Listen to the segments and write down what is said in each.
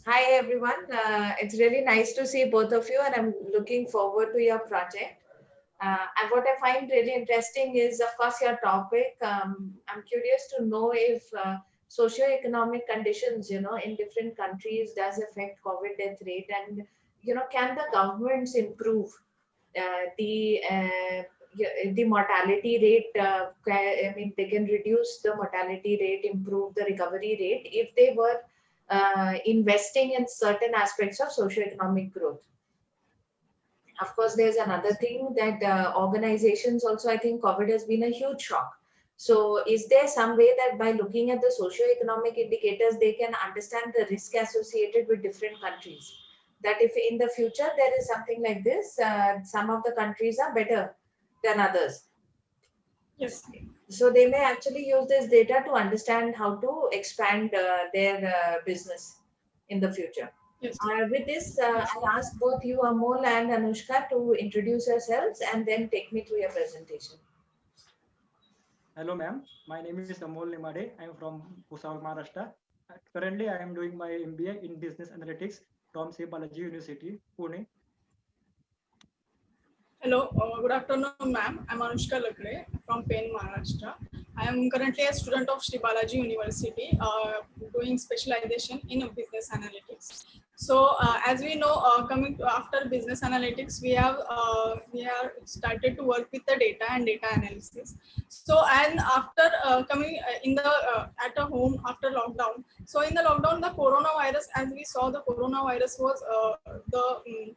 Hi everyone. It's really nice to see both of you, and I'm looking forward to your project. And what I find really interesting is, of course, your topic. I'm curious to know if socio-economic conditions, in different countries does affect COVID death rate, and can the governments improve the mortality rate? I mean, they can reduce the mortality rate, improve the recovery rate if they were investing in certain aspects of socio-economic growth. Of course, there's another thing that organizations also, I think COVID has been a huge shock. So, is there some way that by looking at the socio-economic indicators, they can understand the risk associated with different countries? That if in the future there is something like this, some of the countries are better than others. Yes. So, they may actually use this data to understand how to expand their business in the future. Yes. With this, Yes. I'll ask both you, Amol and Anushka, to introduce yourselves and then take me through your presentation. Hello, ma'am. My name is Amol Nimade. I am from Bhusawal, Maharashtra. Currently, I am doing my MBA in Business Analytics from Sri Balaji University, Pune. Hello. Good afternoon, ma'am. I'm Anushka Lakde from Pen, Maharashtra. I am currently a student of Sri Balaji University, doing specialization in business analytics. So, as we know, coming after business analytics, we have started to work with the data and data analysis. So, and after coming in the at a home after lockdown. So, in the lockdown, the coronavirus, as we saw, the coronavirus was the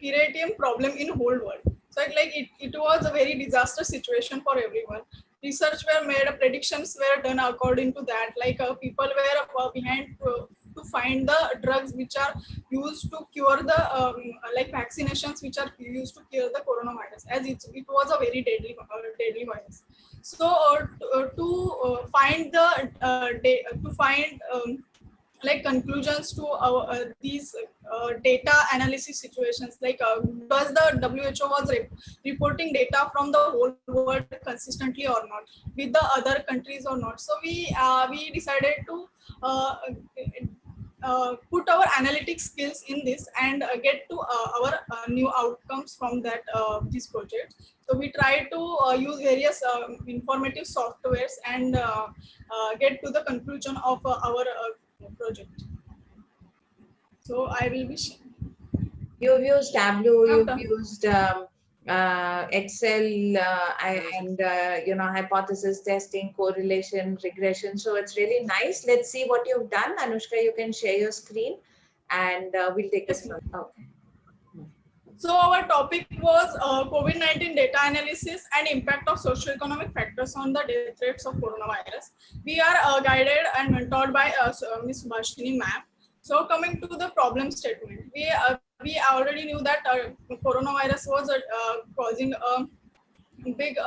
creating problem in whole world. So it was a very disaster situation for everyone. Research were made, predictions were done according to that. People were behind to find the drugs which are used to cure the like vaccinations which are used to cure the coronavirus, as it was a very deadly virus. So to find the to find like conclusions to these data analysis situations, does the WHO was reporting data from the whole world consistently or not with the other countries or not. So we decided to uh, put our analytic skills in this and get to our new outcomes from that this project. So we try to use various informative softwares and get to the conclusion of our project. So I will be You've used Tableau, now you've done. used Excel, and hypothesis testing, correlation, regression. So it's really nice. Let's see what you've done. Anushka, you can share your screen, and we'll take it Yes, from. ma'am. Okay. So our topic was COVID-19 data analysis and impact of socioeconomic factors on the death rates of coronavirus. We are guided and mentored by Ms. Bhashini ma'am. So coming to the problem statement, we already knew that coronavirus was causing a big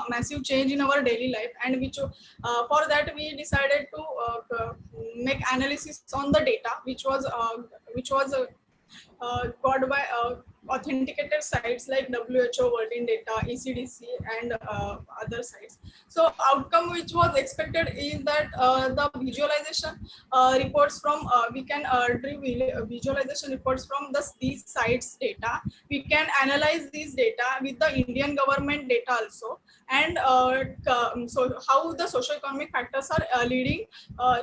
massive change in our daily life, and which for that we decided to make analysis on the data which was got by authenticated sites like WHO, World in Data, ECDC, and other sites. So outcome which was expected is that the visualization reports from we can do visualization reports from these sites data. We can analyze these data with the Indian government data also, and so how the socio-economic factors are leading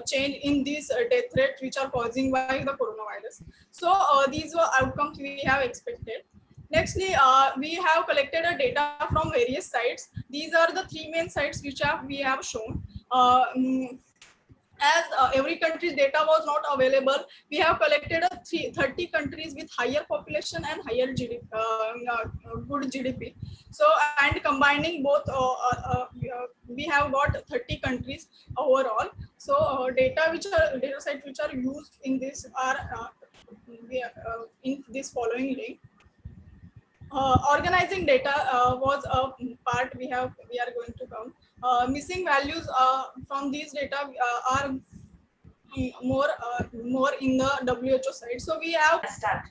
change in these death rates which are causing by the coronavirus. So these were outcomes we have expected. Nextly, we have collected data from various sites. These are the three main sites which we have shown. As every country's data was not available, we have collected 30 countries with higher population and higher GDP, good GDP. So, and combining both, we have got 30 countries overall. So, data sets which are used in this are in this following link. Organizing data was a part we are going to come. Missing values from these data are more in the WHO side. So we have Start.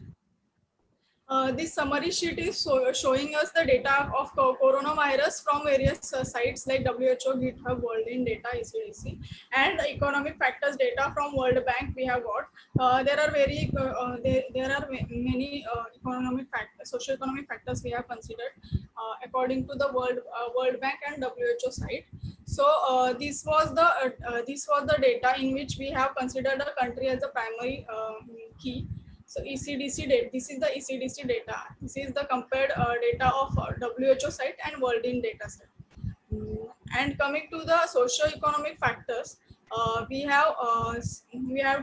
This summary sheet is showing us the data of coronavirus from various sites like WHO, GitHub, World in Data, ECDC, and the economic factors data from World Bank we have got. There are many economic factors, socio-economic factors we have considered according to the World Bank and WHO site. So this was the data in which we have considered a country as a primary key. So ECDC data, this is the ECDC data. This is the compared data of WHO site and World in Data set. And coming to the socio-economic factors, we have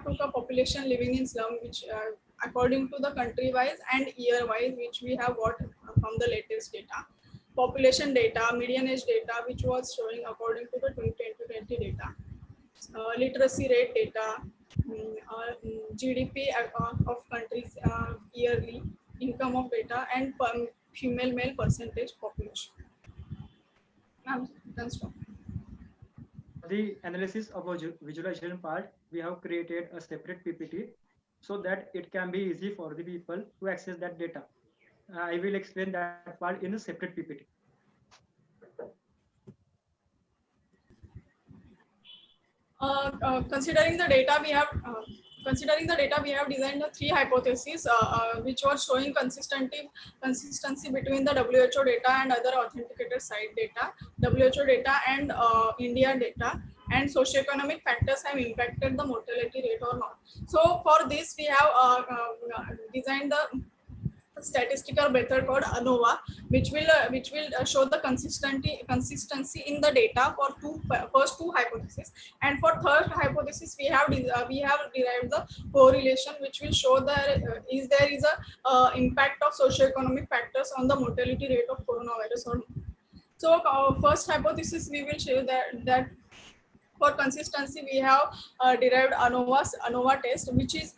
took a population living in slum, which according to the country wise and year wise, which we have got from the latest data. Population data, median age data, which was showing according to the 2020 data. Literacy rate data, GDP of countries yearly, income of data, and female male percentage population. Ma'am, you can stop. The analysis of a visualization part, we have created a separate PPT so that it can be easy for the people to access that data. I will explain that part in a separate PPT. Considering the data we have designed the three hypotheses which were showing consistency between the WHO data and other authenticated site data, WHO data and India data, and socioeconomic factors have impacted the mortality rate or not. So for this we have designed the statistical method called ANOVA, which will show the consistency in the data for first two hypotheses, and for third hypothesis we have derived the correlation, which will show that there is a impact of socioeconomic factors on the mortality rate of coronavirus or not. So first hypothesis we will show that for consistency we have derived ANOVA test, which is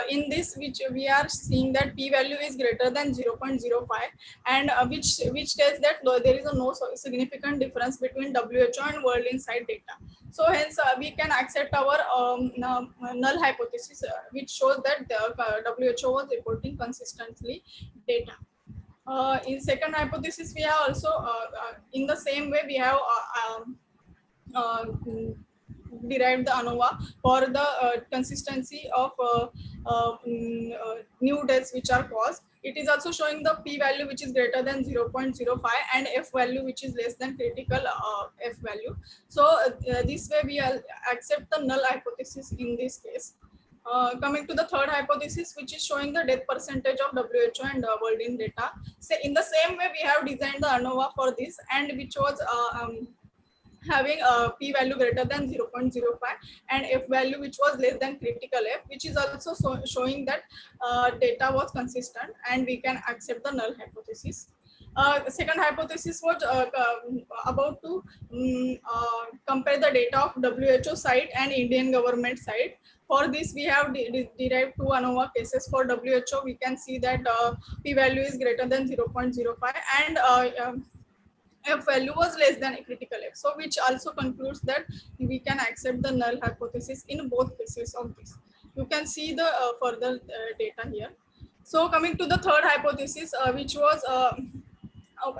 in this which we are seeing that p-value is greater than 0.05, and which tells that there is no significant difference between WHO and World Insight data. So hence we can accept our null hypothesis, which shows that the WHO was reporting consistently data. In second hypothesis we have also in the same way we have derived the ANOVA for the consistency of new deaths which are caused. It is also showing the p-value which is greater than 0.05 and f-value which is less than critical f-value. So this way we accept the null hypothesis in this case. Coming to the third hypothesis, which is showing the death percentage of WHO and World in Data. So in the same way we have designed the ANOVA for this, and which was having a p-value greater than 0.05 and f-value which was less than critical f, which is also showing that data was consistent, and we can accept the null hypothesis. Second hypothesis was about to compare the data of WHO site and Indian government site. For this, we have derived two ANOVA cases. For WHO, we can see that p-value is greater than 0.05 and f-value was less than a critical f. So which also concludes that we can accept the null hypothesis in both cases of this. You can see the further data here. So coming to the third hypothesis, which was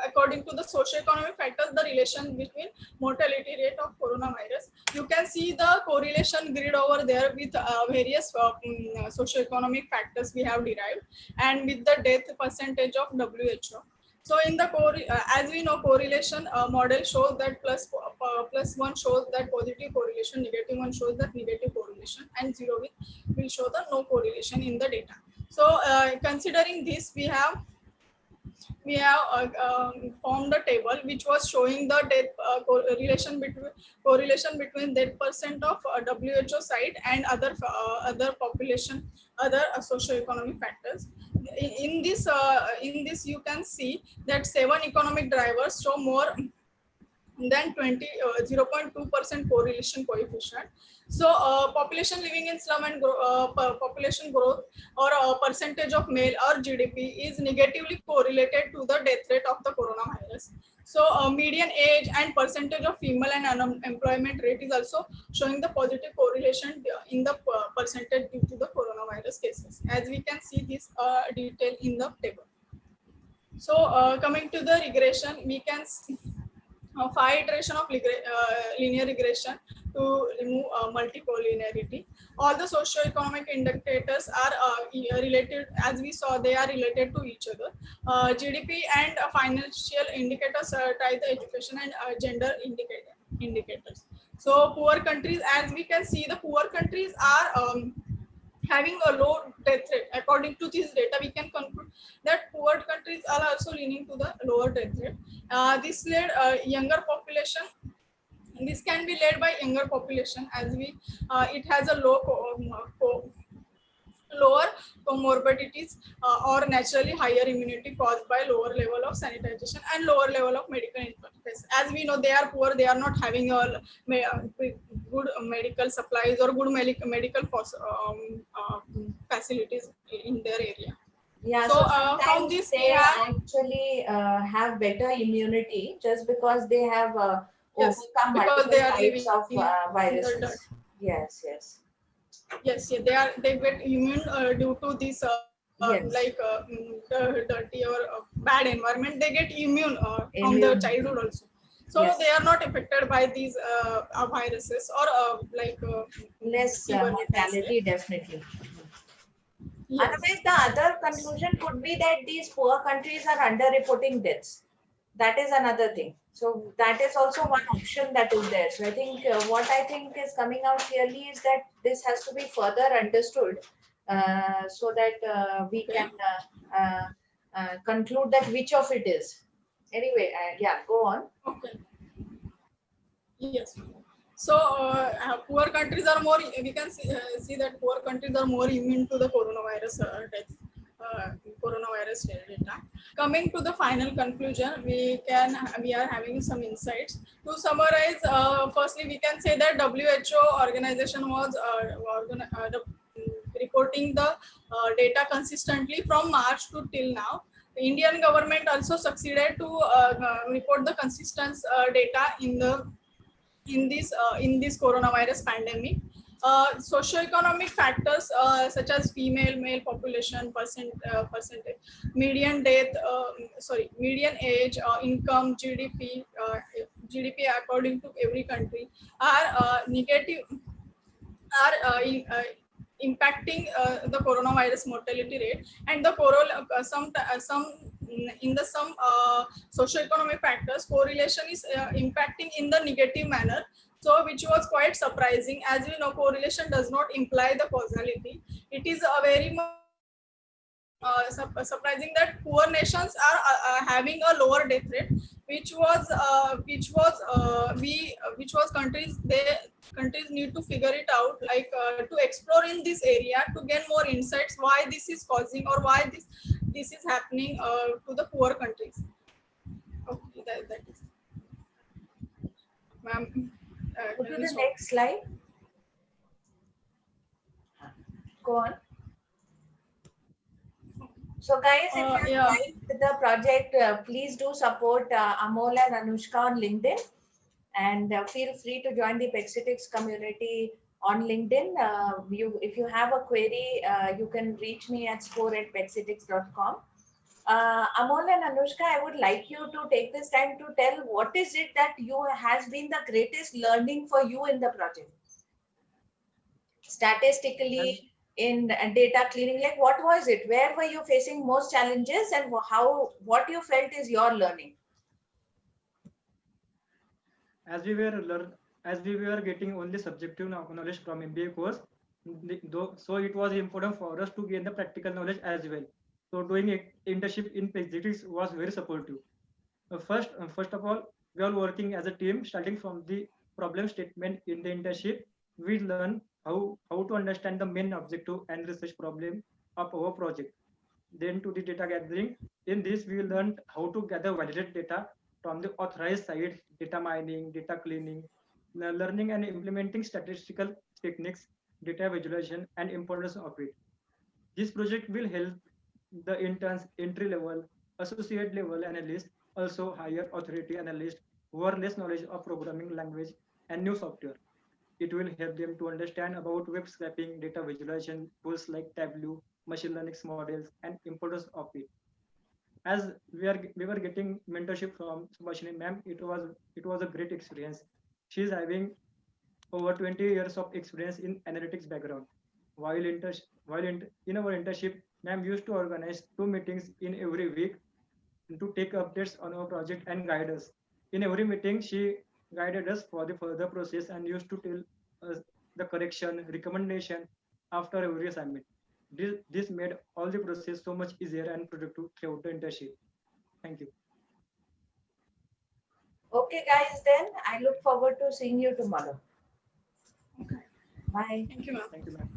according to the socioeconomic factors, the relation between mortality rate of coronavirus. You can see the correlation grid over there with various socioeconomic factors we have derived, and with the death percentage of WHO. So in the as we know, correlation model shows that plus one shows that positive correlation, negative one shows that negative correlation, and zero will show the no correlation in the data. So considering this, we have formed a table which was showing the death correlation between death percent of WHO site and other population, other socioeconomic factors. In this you can see that 7 economic drivers show more than 0.2% correlation coefficient. So population living in slum and population growth or percentage of male or GDP is negatively correlated to the death rate of the coronavirus. So median age and percentage of female and unemployment rate is also showing the positive correlation in the percentage due to the coronavirus cases, as we can see this detail in the table. So coming to the regression, we can see 5 iteration of linear regression to remove multicollinearity. All the socio-economic indicators are related, as we saw, they are related to each other. GDP and financial indicators tie the education and gender indicators. So poor countries, as we can see, the poor countries are having a low death rate. According to this data, we can conclude that poor countries are also leaning to the lower death rate. This led younger population. This can be led by younger population, as we it has a lower comorbidities or naturally higher immunity caused by lower level of sanitization and lower level of medical interface. As we know, they are poor, they are not having a good medical supplies or good medical facilities in their area. Yeah, So so from sometimes this we they have, actually have better immunity just because they have yes, overcome because they multiple are types living of in the dirt. viruses. Yes, yes, Yes, yeah, they get immune due to this yes. dirty or bad environment. They get immune from the Immunity. childhood also. So they Yes, are not affected by these viruses or less fever, we can say. mortality, definitely. Yes, Otherwise, the other conclusion could be that these poor countries are underreporting deaths. That is another thing. So that is also one option that is there. So I think what I think is coming out clearly is that this has to be further understood so that we okay, can conclude that which of it is. Anyway, yeah, go on. okay, yes. So poor countries are more. We can see that poor countries are more immune to the coronavirus death. Uh, Coronavirus data. Coming to the final conclusion, we are having some insights. To summarize, firstly, we can say that WHO organization was reporting the data consistently from March to till now. The Indian government also succeeded to report the consistent data in this coronavirus pandemic. Socioeconomic factors such as female male population percentage, median death, median age, income, GDP according to every country are negative, are impacting the coronavirus mortality rate, and the in the some socioeconomic factors correlation is impacting in the negative manner, so which was quite surprising. As we know, correlation does not imply the causality. It is a very surprising that poor nations are having a lower death rate, which was countries need to figure it out, to explore in this area to gain more insights why this is causing or why this is happening to the poor countries. Okay, that is, ma'am. Go Can to we the stop? next slide. Go on. So, guys, if you Yeah. liked the project, please do support Amol and Anushka on LinkedIn, and feel free to join the Pexitics community on LinkedIn. If you have a query, you can reach me at score@pexitics.com. Amol and Anushka, I would like you to take this time to tell what is it that you has been the greatest learning for you in the project, And statistically, in data cleaning. Like, what was it? Where were you facing most challenges, and what you felt is your learning? as we were as we were getting only subjective knowledge from MBA course, so it was important for us to gain the practical knowledge as well. So doing internship in physics was very supportive. First of all, we are working as a team, starting from the problem statement in the internship. We learn how to understand the main objective and research problem of our project. Then to the data gathering. In this, we learned how to gather validate data from the authorized sites, data mining, data cleaning, learning and implementing statistical techniques, data visualization, and importance of it. This project will help the interns, entry level, associate level analysts, also higher authority analysts who are less knowledge of programming language and new software. It will help them to understand about web scraping, data visualization tools like Tableau, machine learning models, and importance of it. as we were getting mentorship from Subhashini ma'am, it was a great experience. She is having over 20 years of experience in analytics background. While in our internship, ma'am used to organize 2 meetings in every week to take updates on our project and guide us. In every meeting, she guided us for the further process and used to tell us the correction, recommendation after every assignment. This made all the process so much easier and productive throughout the internship. Thank you. Okay, guys, then I look forward to seeing you tomorrow. Okay. Bye. Thank you, ma'am. Thank you, ma'am.